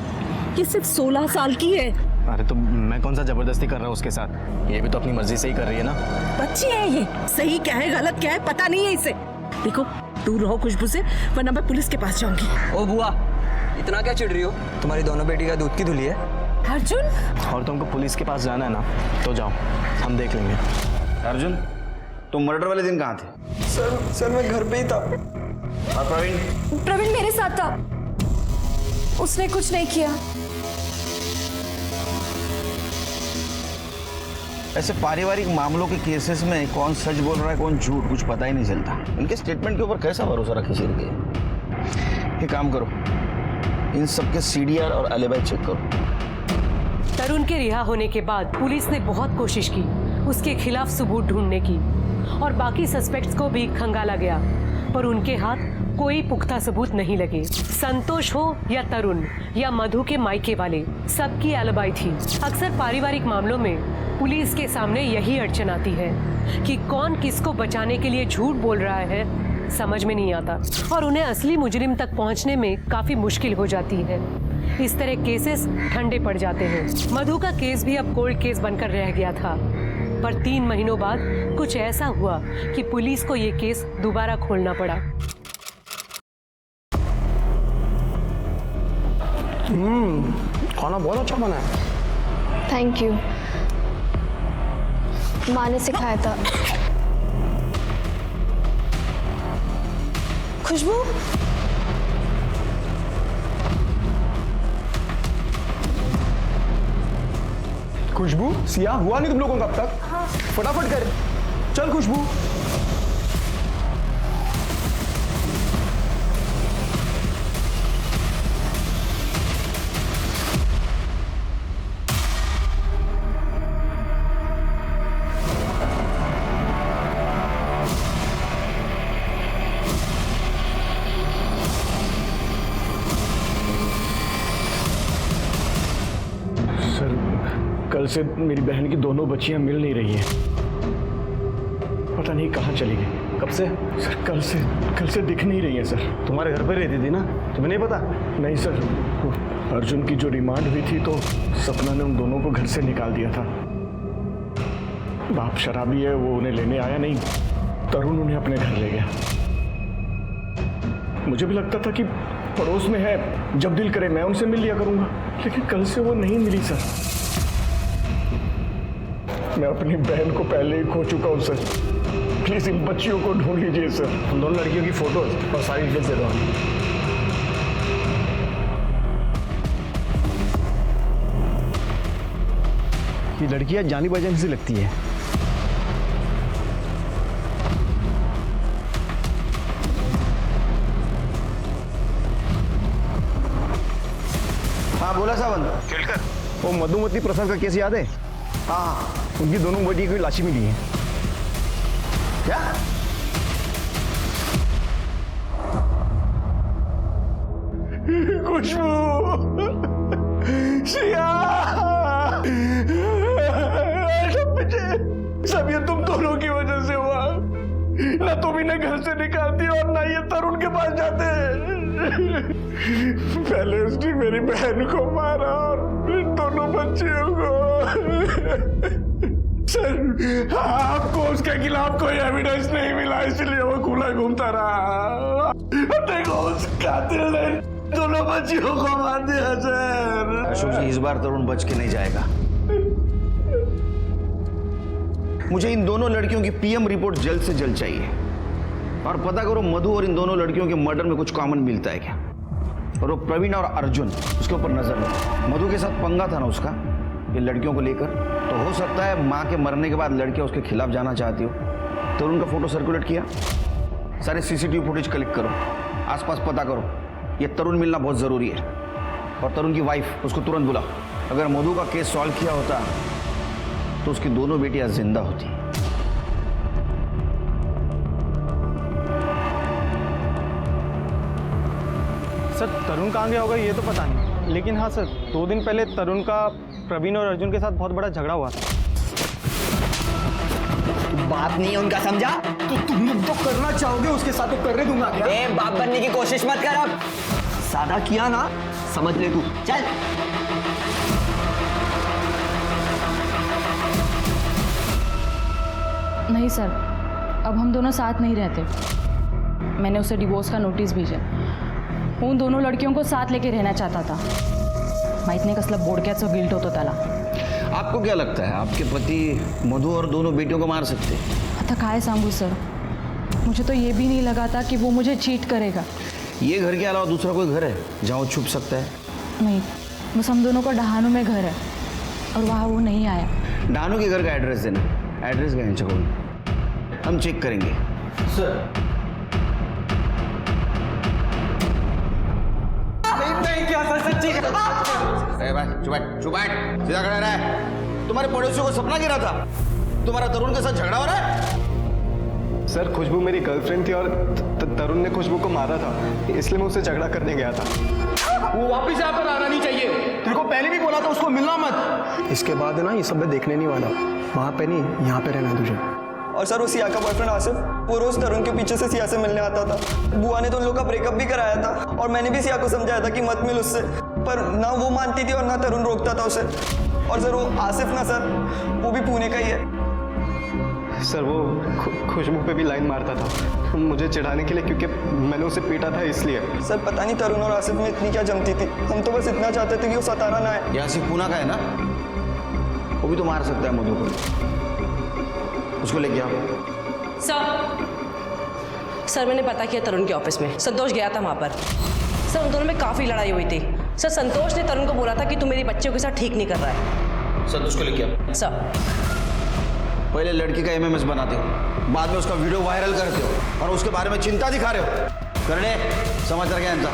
ये सिर्फ 16 साल की है। अरे तो मैं कौन सा जबरदस्ती कर रहा हूँ उसके साथ? ये भी तो अपनी मर्जी से ही कर रही है ना। बच्ची है ये, सही क्या है गलत क्या है पता नहीं है इसे। देखो, दूर रहो खुशबू से, वरना मैं पुलिस के पास जाऊंगी। ओ बुआ, इतना क्या चिढ़ रही हो? तुम्हारी दोनों बेटी का दूध की धुली है। अर्जुन, और तुमको पुलिस के पास जाना है ना, तो जाओ, हम देख लेंगे। अर्जुन, तुम मर्डर वाले दिन कहाँ थे? सर मैं घर पे ही था। और प्रवीण? प्रवीण मेरे साथ था, उसने कुछ नहीं किया। ऐसे पारिवारिक मामलों के केसेस में कौन सच बोल रहा है कौन झूठ कुछ पता ही नहीं चलता। इनके स्टेटमेंट के ऊपर कैसा भरोसा रखे सिर के? ये काम करो, इन सबके सीडीआर और एलिबाई चेक करो। तरुण के रिहा होने के बाद पुलिस ने बहुत कोशिश की उसके खिलाफ सबूत ढूंढने की और बाकी सस्पेक्ट्स को भी खंगाला गया, पर उनके हाथ कोई पुख्ता सबूत नहीं लगे। संतोष हो या तरुण या मधु के मायके वाले, सबकी एलिबाई थी। अक्सर पारिवारिक मामलों में पुलिस के सामने यही अड़चन आती है कि कौन किसको बचाने के लिए झूठ बोल रहा है, समझ में नहीं आता और उन्हें असली मुजरिम तक पहुंचने में काफी मुश्किल हो जाती है। इस तरह केसेस ठंडे पड़ जाते हैं। मधु का केस भी अब कोल्ड केस बनकर रह गया था, पर 3 महीनों बाद कुछ ऐसा हुआ कि पुलिस को ये केस दोबारा खोलना पड़ा। खाना बहुत अच्छा बना है। थैंक यू, माँ ने सिखाया था। खुशबू, खुशबू, सिया हुआ नहीं तुम लोगों का अब तक? हाँ। फटाफट कर, चल खुशबू। कल से मेरी बहन की दोनों बच्चियां मिल नहीं रही हैं। पता नहीं कहाँ चली गई। कब से? सर कल से दिख नहीं रही हैं सर। तुम्हारे घर पर रहती थी ना, तुम्हें नहीं पता? नहीं सर, अर्जुन की जो रिमांड हुई थी तो सपना ने उन दोनों को घर से निकाल दिया था। बाप शराबी है, वो उन्हें लेने आया नहीं, तरुण उन्हें अपने घर ले गया। मुझे भी लगता था कि पड़ोस में है, जब दिल करे मैं उनसे मिल लिया करूंगा, लेकिन कल से वो नहीं मिली सर। मैं अपनी बहन को पहले ही खो चुका हूं सर। प्लीज इन बच्चियों को ढूंढ लीजिए सर। उन दोनों लड़कियों की फोटोज और सारी डिटेल्स दे दो। ये लड़कियां जानी बजानी सी लगती है। हाँ बोला सावंत। केलकर, वो मधुमती प्रसाद का केस याद है? हाँ, उनकी दोनों बेटी की लाशी मिली है। क्या? खुशबू, सिया, सब ये तुम दोनों की वजह से हुआ। ना तुम इन्हें घर से निकालती और ना ये तरुण के पास जाते। पहले उसने मेरी बहन को मारा और फिर दोनों बच्चियों को। सर, आपको उसके खिलाफ कोई एविडेंस नहीं मिला, इसलिए वो खुला घूमता रहा। देखो, उस कातिल ने दोनों बच्चियों को मार दिया सर। अशोक जी, इस बार तरुण बच के नहीं जाएगा। मुझे इन दोनों लड़कियों की पीएम रिपोर्ट जल्द से जल्द चाहिए और पता करो मधु और इन दोनों लड़कियों के मर्डर में कुछ कॉमन मिलता है क्या। और वो प्रवीण और अर्जुन, उसके ऊपर नजर लो। मधु के साथ पंगा था ना उसका ये लड़कियों को लेकर, तो हो सकता है माँ के मरने के बाद लड़कियां उसके खिलाफ जाना चाहती हो। तरुण का फोटो सर्कुलेट किया, सारे सीसीटीवी फुटेज कलेक्ट करो, आसपास पता करो। ये तरुण मिलना बहुत जरूरी है। और तरुण की वाइफ, उसको तुरंत बुलाओ। अगर मधु का केस सॉल्व किया होता तो उसकी दोनों बेटियां जिंदा होती। सर, तरुण कहाँ गया होगा ये तो पता नहीं, लेकिन हाँ सर, 2 दिन पहले तरुण का प्रवीण और अर्जुन के साथ बहुत बड़ा झगड़ा हुआ था। बात नहीं है उनका, समझा? तो तुम लोग तो करना चाहोगे उसके साथ, तो करने दूंगा क्या? ए, बाप बनने की कोशिश मत कर। अब सादा किया ना, समझ ले तू। चल। नहीं सर, अब हम दोनों साथ नहीं रहते। मैंने उसे डिवोर्स का नोटिस भेजा। उन दोनों लड़कियों को साथ लेके रहना चाहता था। माहित नाही कसला बोडक्याचं गिल्ट होतं त्याला। आपको क्या लगता है आपके पति मधु और दोनों बेटियों को मार सकते? आता काय सांगू सर, मुझे तो ये भी नहीं लगा था कि वो मुझे चीट करेगा। ये घर के अलावा दूसरा कोई घर है जहाँ वो छुप सकता है? नहीं, बस हम दोनों का डहानू में घर है और वहाँ वो नहीं आया। डानू के घर का एड्रेस देना। एड्रेस गए चकोल, हम चेक करेंगे। सर, नहीं क्या सर, सच्ची चुप बैठ, सीधा खड़ा रहा। तुम्हारे पड़ोसियों को सपना गिरा था तुम्हारा तरुण के साथ झगड़ा हो रहा है? सर, खुशबू मेरी गर्लफ्रेंड थी और तरुण ने खुशबू को मारा था, इसलिए मैं उससे झगड़ा करने गया था। वो वापस यहाँ पर आना नहीं चाहिए। तेरे को पहले भी बोला था उसको मिलना मत। इसके बाद है ना, ये सब मैं देखने नहीं वाला। वहाँ पे नहीं, यहाँ पे रहना है तुझे। और सर, वो सिया का बॉयफ्रेंड आसिफ वो रोज तरुण के पीछे से सिया से मिलने आता था। बुआ ने तो उन लोगों का ब्रेकअप भी कराया था और मैंने भी सिया को समझाया था कि मत मिल उससे, पर ना वो मानती थी और ना तरुण रोकता था उसे। और सर, वो आसिफ ना सर, वो भी पुणे का ही है। सर, वो खुशबू पे भी लाइन मारता था मुझे चिढ़ाने के लिए, क्योंकि मैंने उसे पीटा था इसलिए। सर, पता नहीं तरुण और आसिफ में इतनी क्या जमती थी। हम तो बस इतना चाहते थे कि वो सतारा ना आए। ये आसिफ पूना का है ना, वो भी तो मार सकता है मधु को। उसको लेके आओ। सर, मैंने पता किया तरुण के ऑफिस में। संतोष गया था वहाँ पर। सर, उन दोनों में काफ़ी लड़ाई हुई थी। सर, संतोष ने तरुण को बोला था कि तू मेरी बच्चियों के साथ ठीक नहीं कर रहा है। संतोष को लेके आओ। सर, पहले लड़की का एमएमएस बनाते हो, बाद में उसका वीडियो वायरल करते हो और उसके बारे में चिंता दिखा रहे हो। करने समाचार क्या इनका?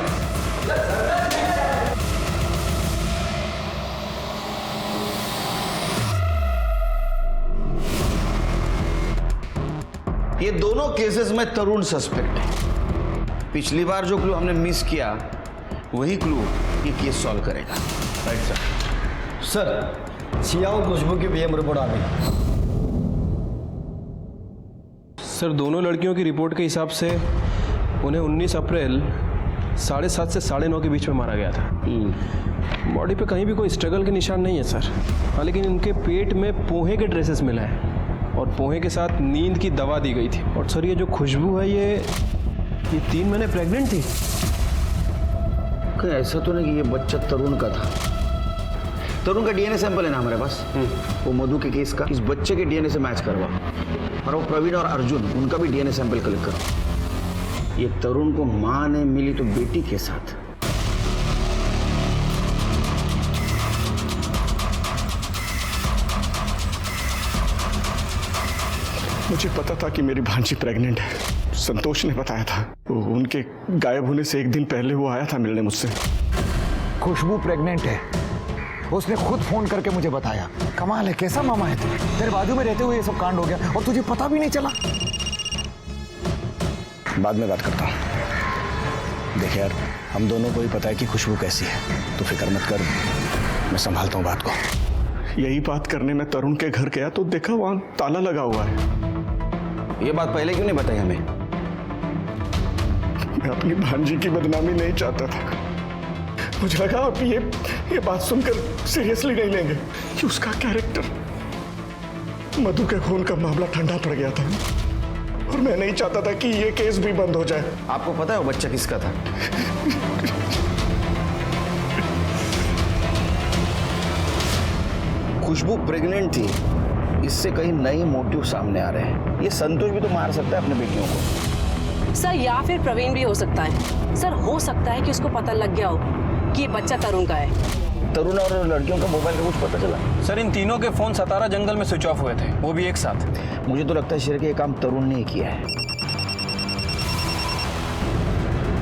ये दोनों केसेस में तरुण सस्पेक्ट है। पिछली बार जो क्लू हमने मिस किया वही क्लू ये केस सॉल्व करेगा। Right sir. सर, सिया और खुशबू की पीएम रिपोर्ट आ गई। सर, दोनों लड़कियों की रिपोर्ट के हिसाब से उन्हें 19 अप्रैल 7:30 से 9:30 के बीच में मारा गया था। बॉडी पे कहीं भी कोई स्ट्रगल के निशान नहीं है सर। हाँ, लेकिन इनके पेट में पोहे के ड्रेसेस मिला है और पोहे के साथ नींद की दवा दी गई थी। और सर, ये जो खुशबू है ये 3 महीने प्रेग्नेंट थी। कहीं ऐसा तो नहीं कि ये बच्चा तरुण का था? तरुण का डीएनए सैंपल है ना हमारे पास, वो मधु के केस का। इस बच्चे के डीएनए से मैच करवा और वो प्रवीण और अर्जुन, उनका भी डीएनए सैंपल कलेक्ट करो। ये तरुण को मां ने मिली तो बेटी के साथ। मुझे पता था कि मेरी भांजी प्रेग्नेंट है। संतोष ने बताया था। उनके गायब होने से एक दिन पहले वो आया था मिलने मुझसे। खुशबू प्रेग्नेंट है, उसने खुद फोन करके मुझे बताया। कमाल है, कैसा मामा है तू? तेरे बाजू में रहते हुए ये सब कांड हो गया और तुझे पता भी नहीं चला। बाद में बात करता हूँ। देख यार, हम दोनों को ही पता है कि खुशबू कैसी है, तो फिक्र मत कर, मैं संभालता हूँ बात को। यही बात करने में तरुण के घर गया तो देखा वहां ताला लगा हुआ है। ये बात पहले क्यों नहीं बताई हमें? मैं अपनी भांजी की बदनामी नहीं चाहता था। मुझे लगा आप ये बात सुनकर सीरियसली नहीं लेंगे कि उसका कैरेक्टर, मधु के खून का मामला ठंडा पड़ गया था और मैं नहीं चाहता था कि ये केस भी बंद हो जाए। आपको पता है वो बच्चा किसका था? खुशबू प्रेग्नेंट थी, इससे कहीं नए मोटिव सामने आ रहे हैं। ये संतोष भी तो मार सकता है अपने बेटियों को। सर या फिर प्रवीण भी हो सकता है। सर हो सकता है कि उसको पता लग गया हो कि ये बच्चा तरुण का है। तरुण और लड़कियों का मोबाइल का कुछ पता चला? सर इन तीनों के फोन सतारा जंगल में स्विच ऑफ हुए थे, वो भी एक साथ। मुझे तो लगता है शेर के ये काम तरुण ने ही किया है।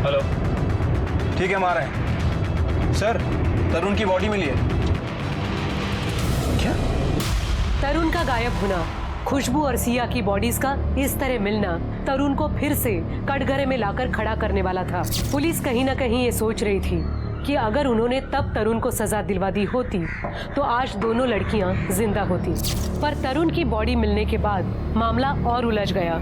हेलो, ठीक है, हम आ रहे हैं। सर तरुण की बॉडी मिली है। क्या? तरुण का गायब होना, खुशबू और सिया की बॉडीज का इस तरह मिलना तरुण को फिर से कटघरे में लाकर खड़ा करने वाला था। पुलिस कहीं ना कहीं ये सोच रही थी कि अगर उन्होंने तब तरुण को सजा दिलवा दी होती तो आज दोनों लड़कियां जिंदा होती। पर तरुण की बॉडी मिलने के बाद मामला और उलझ गया।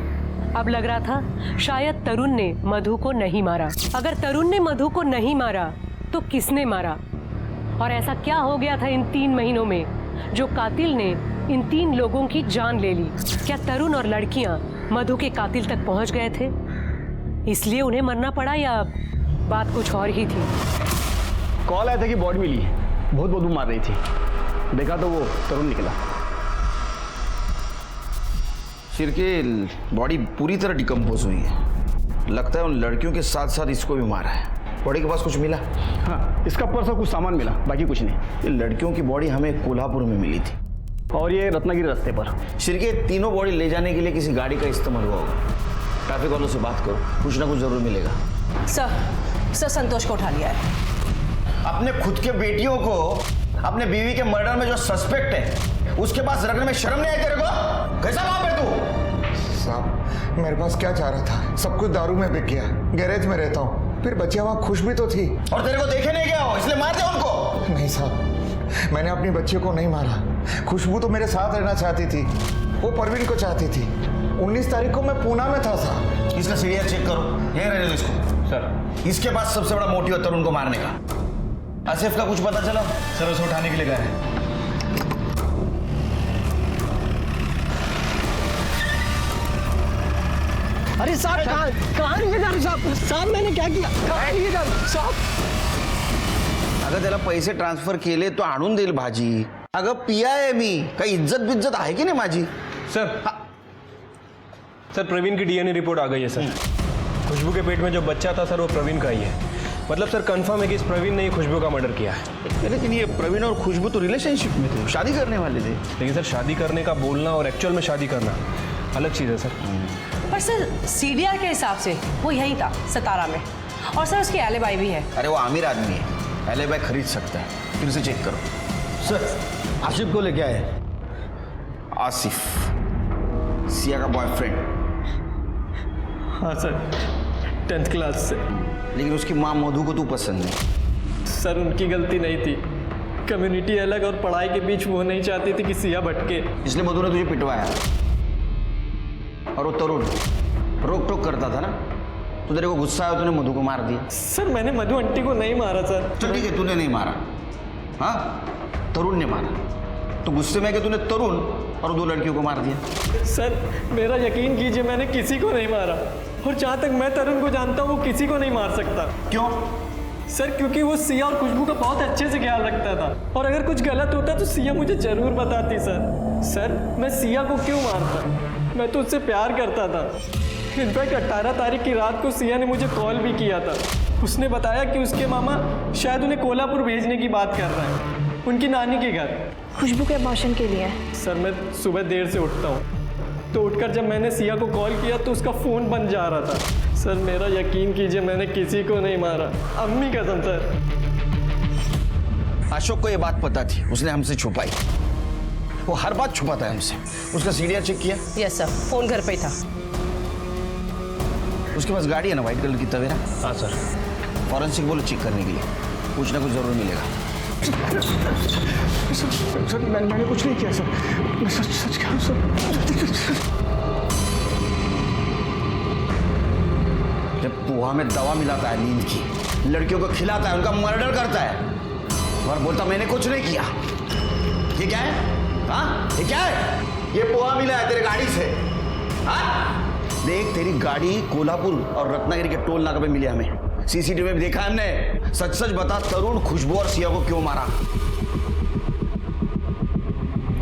अब लग रहा था शायद तरुण ने मधु को नहीं मारा। अगर तरुण ने मधु को नहीं मारा तो किसने मारा? और ऐसा क्या हो गया था इन 3 महीनों में जो कातिल ने इन 3 लोगों की जान ले ली? क्या तरुण और लड़कियां मधु के कातिल तक पहुंच गए थे, इसलिए उन्हें मरना पड़ा, या बात कुछ और ही थी? कॉल आया था कि बॉडी मिली है, बहुत बदबू मार रही थी, देखा तो वो तरुण निकला। शेर की बॉडी पूरी तरह डिकम्पोज हुई है। लगता है उन लड़कियों के साथ साथ इसको भी मारा है। बॉडी के पास कुछ मिला? हाँ, इसका पर्स और कुछ सामान मिला, बाकी कुछ नहीं। ये लड़कियों की बॉडी हमें कोल्हापुर में मिली थी और ये रत्नागिरी रास्ते पर। शेर के तीनों बॉडी ले जाने के लिए किसी गाड़ी का इस्तेमाल हुआ होगा। ट्रैफिक वालों से बात करो, कुछ ना कुछ जरूर मिलेगा। सर संतोष को उठा लिया है। अपने खुद के बेटियों को अपने बीवी के मर्डर में जो सस्पेक्ट है उसके पास रखने में शर्म नहीं आई तेरे को? कैसा बाप है तू? साहब मेरे पास क्या चाह रहा था, सब कुछ दारू में बिक गया। गैरेज में रहता हूँ, फिर बच्चियां वहाँ खुश भी तो थी। और तेरे को देखे नहीं गया हो इसलिए मार दिया उनको? नहीं साहब, मैंने अपनी बच्चियों को नहीं मारा। खुशबू तो मेरे साथ रहना चाहती थी, वो परवीन को चाहती थी। 19 तारीख को मैं पूना में था साहब। इसका सीरियल चेक करो, यहीं रहने दो इसको। सर इसके पास सबसे बड़ा मोटिव है तरुण को मारने का। आसिफ का कुछ पता चला? सर उसे उठाने के लिए गए हैं। अरे साहब कहाँ लिए जा रहे साहब? साहब मैंने क्या किया? कहाँ लिए जा रहे साहब? अगं त्याला पैसे ट्रान्सफर केले तो आणून देईल भाजी। अगं पिया आहे मी, काही इज्जत बिज्जत आहे की नाही माझी? सर प्रवीण की डीएनए रिपोर्ट आ गई है सर। खुशबू के पेट में जो बच्चा था सर वो प्रवीण का ही है। मतलब सर कंफर्म है कि इस प्रवीण ने ही खुशबू का मर्डर किया है। लेकिन ये प्रवीण और खुशबू तो रिलेशनशिप में थे, शादी करने वाले थे। लेकिन सर शादी करने का बोलना और एक्चुअल में शादी करना अलग चीज़ है सर। पर सर सीडीआर के हिसाब से वो यहीं था, सतारा में। और सर उसकी एलिबाई भी है। अरे वो अमीर आदमी है, एलिबाई खरीद सकता है। फिर से चेक करो। सर आसिफ को लेके आए। आसिफ सिया का बॉयफ्रेंड? हाँ सर, 10th क्लास से। लेकिन उसकी माँ मधु को तू पसंद नहीं? सर उनकी गलती नहीं थी, कम्युनिटी अलग और पढ़ाई के बीच वो नहीं चाहती थी कि सिया भटके, इसलिए मधु ने तुझे पिटवाया। और वो तरुण रोक टोक करता था ना, तो तेरे को गुस्सा आया, तूने मधु को मार दिया। सर मैंने मधु आंटी को नहीं मारा सर। तो ठीक है, तूने नहीं मारा, हाँ तरुण ने मारा। तो गुस्से में कि तूने तरुण और 2 लड़कियों को मार दिया। सर मेरा यकीन कीजिए, मैंने किसी को नहीं मारा। और जहाँ तक मैं तरुण को जानता हूँ वो किसी को नहीं मार सकता। क्यों? सर क्योंकि वो सिया और खुशबू का बहुत अच्छे से ख्याल रखता था, और अगर कुछ गलत होता तो सिया मुझे जरूर बताती। सर मैं सिया को क्यों मारता? मैं तो उससे प्यार करता था। इनफैक्ट 18 तारीख की रात को सिया ने मुझे कॉल भी किया था। उसने बताया कि उसके मामा शायद उन्हें कोल्हापुर भेजने की बात कर रहे हैं, उनकी नानी के घर। खुशबू के अबॉर्शन के लिए। सर मैं सुबह देर से उठता हूँ, तो उठकर जब मैंने सिया को कॉल किया तो उसका फ़ोन बंद जा रहा था। सर मेरा यकीन कीजिए, मैंने किसी को नहीं मारा, अम्मी कसम सर। अशोक को ये बात पता थी, उसने हमसे छुपाई। वो हर बात छुपाता है हमसे। उसका सीडीआर चेक किया? यस सर, फोन घर पे ही था। उसके पास गाड़ी है ना व्हाइट कलर की तवेरा? हाँ सर। फॉरेंसिक बोलो चेक करने के लिए, कुछ ना कुछ जरूर मिलेगा। सर मैंने कुछ नहीं किया सर, मैं सच कह रहा हूँ सर। जब पोहा में दवा मिलाता है नींद की, लड़कियों को खिलाता है, उनका मर्डर करता है और बोलता मैंने कुछ नहीं किया। ये क्या है? हाँ, ये क्या है? ये पोहा मिला है तेरे गाड़ी से। हाँ, देख तेरी गाड़ी कोल्हापुर और रत्नागिरी के टोल नाका पे मिली हमें। सीसीटीवी में भी देखा हमने। सच सच बता, तरुण खुशबू और सिया को क्यों मारा?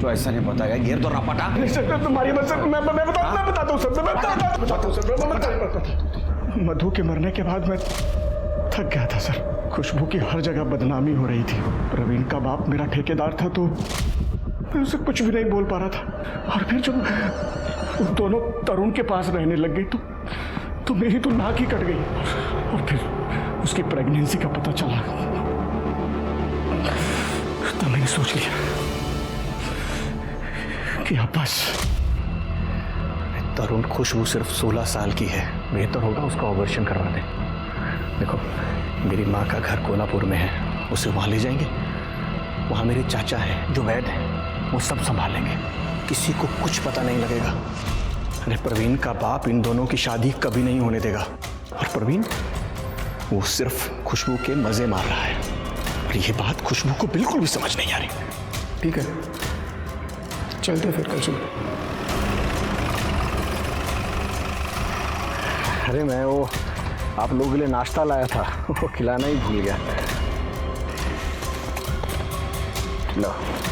तो ऐसा नहीं बताया, घेर तो रपटा। तुम्हारी मत मैं बताता हूँ सर, मैं बताता हूँ। मधु के मरने के बाद मैं थक गया था सर। खुशबू की हर जगह बदनामी हो रही थी। प्रवीण का बाप मेरा ठेकेदार था तो मैं उसे कुछ भी नहीं बोल पा रहा था। और फिर जब दोनों तरुण के पास रहने लग गई तो मेरी तो नाक ही कट गई। और फिर उसकी प्रेगनेंसी का पता चला तो मैंने सोच लिया कि अब बस। तरुण खुशबू सिर्फ 16 साल की है, बेहतर होगा उसका ऑपरेशन करवा दें। देखो मेरी माँ का घर कोल्हापुर में है, उसे वहाँ ले जाएंगे। वहाँ मेरे चाचा हैं जो वैद्य हैं, वो सब संभालेंगे, किसी को कुछ पता नहीं लगेगा। अरे प्रवीण का बाप इन दोनों की शादी कभी नहीं होने देगा। और प्रवीण वो सिर्फ खुशबू के मजे मार रहा है और ये बात खुशबू को बिल्कुल भी समझ नहीं आ रही। ठीक है, चलते फिर कल सुबह। अरे मैं वो आप लोगों के लिए नाश्ता लाया था, वो खिलाना ही भूल गया। लो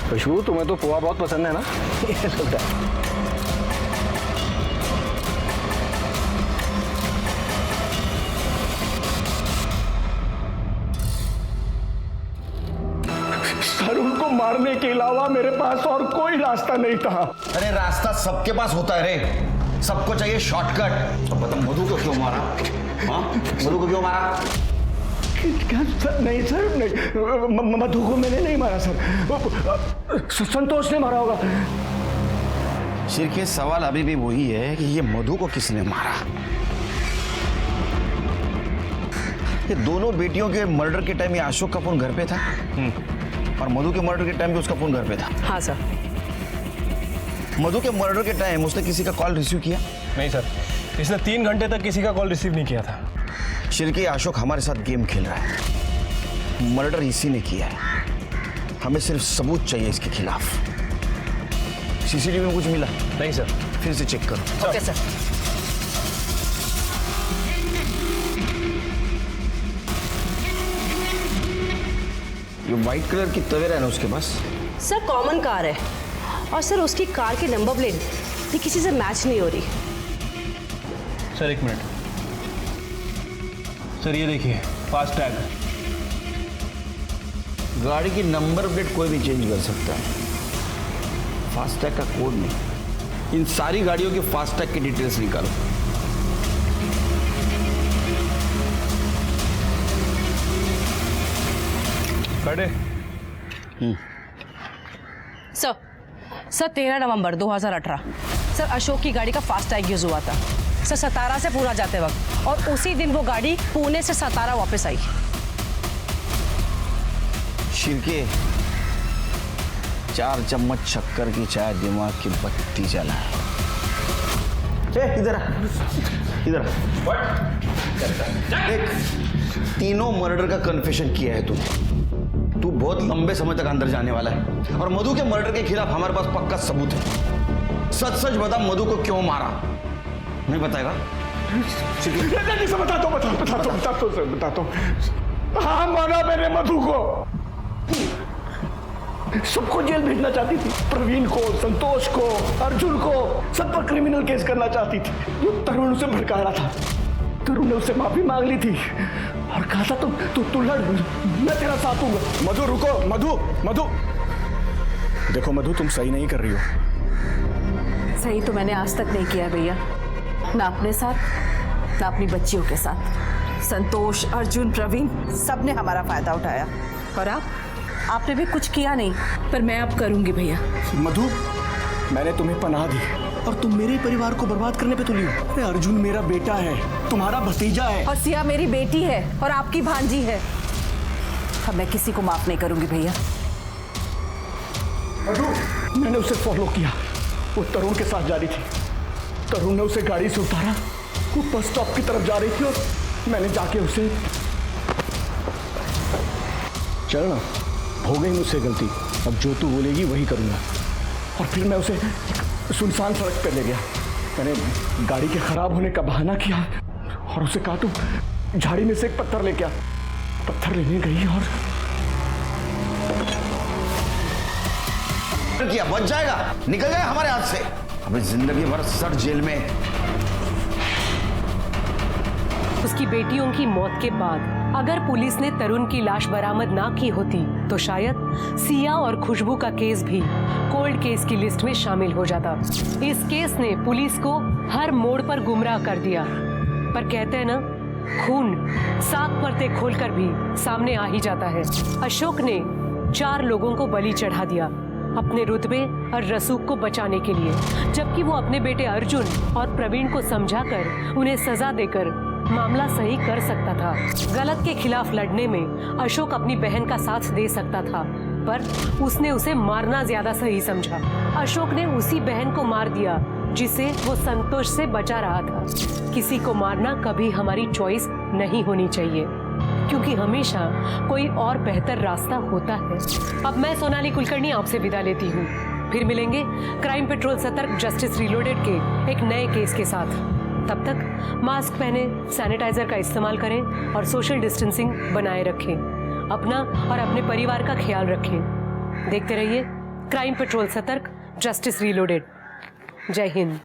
खुशबू, तुम्हें तो पोहा बहुत पसंद है ना? तरुण को मारने के अलावा मेरे पास और कोई रास्ता नहीं था। अरे रास्ता सबके पास होता है रे, सबको चाहिए शॉर्टकट। तो बता मधु को क्यों मारा? हाँ, मधु को क्यों मारा? क्या सर? नहीं सर, नहीं, मधु को मैंने नहीं मारा सर, संतोष ने मारा होगा। सिर के सवाल अभी भी वही है कि ये मधु को किसने मारा। ये दोनों बेटियों के मर्डर के टाइम ये अशोक का फोन घर पे था और मधु के मर्डर के टाइम पे उसका फोन घर पे था। हाँ सर। मधु के मर्डर के टाइम उसने किसी का कॉल रिसीव किया? नहीं सर, इसने 3 घंटे तक किसी का कॉल रिसीव नहीं किया था। शिरके, अशोक हमारे साथ गेम खेल रहा है। मर्डर इसी ने किया है, हमें सिर्फ सबूत चाहिए इसके खिलाफ। सीसीटीवी में कुछ मिला? नहीं सर। फिर से चेक करो। Okay sir. ये व्हाइट कलर की तवेरा है ना उसके पास? सर कॉमन कार है और सर उसकी कार की नंबर प्लेट ये किसी से मैच नहीं हो रही। सर 1 मिनट सर, ये देखिए फास्ट टैग। गाड़ी की नंबर प्लेट कोई भी चेंज कर सकता है, फास्टैग का कोड नहीं। इन सारी गाड़ियों के फास्टैग की डिटेल्स निकालो। सर 13 नवंबर 2018 सर अशोक की गाड़ी का फास्ट टैग यूज हुआ था सर, सतारा से पूरा जाते वक्त, और उसी दिन वो गाड़ी पुणे से सतारा वापस आई। शिरके, 4 चम्मच शक्कर की चाय दिमाग की बत्ती जला। इधर आ, इधर आ। देख, तीनों मर्डर का कन्फेशन किया है तू बहुत लंबे समय तक अंदर जाने वाला है और मधु के मर्डर के खिलाफ हमारे पास पक्का सबूत है। सच सच बता, मधु को क्यों मारा? नहीं बताएगा? बताता हूँ। हाँ, मारा मैंने मधु को। सबको जेल भेजना चाहती थी, प्रवीण को, संतोष को, अर्जुन को, सब पर क्रिमिनल केस करना चाहती थी। जो तरुण उसे भड़का रहा था, तरुण ने उससे माफी मांग ली थी और कहा था तू लड़, मैं तेरा साथ दूंगा। मधु रुको, मधु देखो मधु, तुम सही नहीं कर रही हो। सही तो मैंने आज तक नहीं किया भैया, ना अपने साथ ना अपनी बच्चियों के साथ। संतोष, अर्जुन, प्रवीण सब ने हमारा फायदा उठाया और आपने भी कुछ किया नहीं, पर मैं अब करूंगी भैया। मधु, मैंने तुम्हें पनाह दी और तुम मेरे परिवार को बर्बाद करने पे तुली हो। अरे अर्जुन मेरा बेटा है, तुम्हारा भतीजा है, और सिया मेरी बेटी है और आपकी भांजी है। अब मैं किसी को माफ नहीं करूंगी भैया। मैंने उसे फॉलो किया, वो तरुण के साथ जा रही थी। तरुण ने उसे गाड़ी से उतारा, वो बस स्टॉप की तरफ जा रही थी और मैंने जाके उसे चल ना, हो गई मुझसे गलती, अब जो तू बोलेगी वही करूँगा। और फिर मैं उसे सुनसान सड़क पर ले गया। मैंने गाड़ी के खराब होने का बहाना किया और उसे कहा तू झाड़ी में से एक पत्थर लेके आ। पत्थर लेने गई और किया, बच जाएगा, निकल जाएगा हमारे हाथ से। अभी जिंदगी भर सर जेल में। उसकी बेटियों की मौत के बाद अगर पुलिस ने तरुण की लाश बरामद ना की होती तो शायद सिया और खुशबू का केस भी कोल्ड केस की लिस्ट में शामिल हो जाता। इस केस ने पुलिस को हर मोड़ पर गुमराह कर दिया। पर कहते हैं ना, खून 7 परतें खोलकर भी सामने आ ही जाता है। अशोक ने 4 लोगों को बलि चढ़ा दिया अपने रुतबे और रसूख को बचाने के लिए, जबकि वो अपने बेटे अर्जुन और प्रवीण को समझाकर उन्हें सजा देकर मामला सही कर सकता था। गलत के खिलाफ लड़ने में अशोक अपनी बहन का साथ दे सकता था, पर उसने उसे मारना ज्यादा सही समझा। अशोक ने उसी बहन को मार दिया जिसे वो संतोष से बचा रहा था। किसी को मारना कभी हमारी चॉइस नहीं होनी चाहिए, क्योंकि हमेशा कोई और बेहतर रास्ता होता है। अब मैं सोनाली कुलकर्णी आपसे विदा लेती हूँ। फिर मिलेंगे क्राइम पेट्रोल सतर्क जस्टिस रीलोडेड के एक नए केस के साथ। तब तक मास्क पहने, सैनिटाइजर का इस्तेमाल करें और सोशल डिस्टेंसिंग बनाए रखें। अपना और अपने परिवार का ख्याल रखें। देखते रहिए क्राइम पेट्रोल सतर्क जस्टिस रीलोडेड। जय हिंद।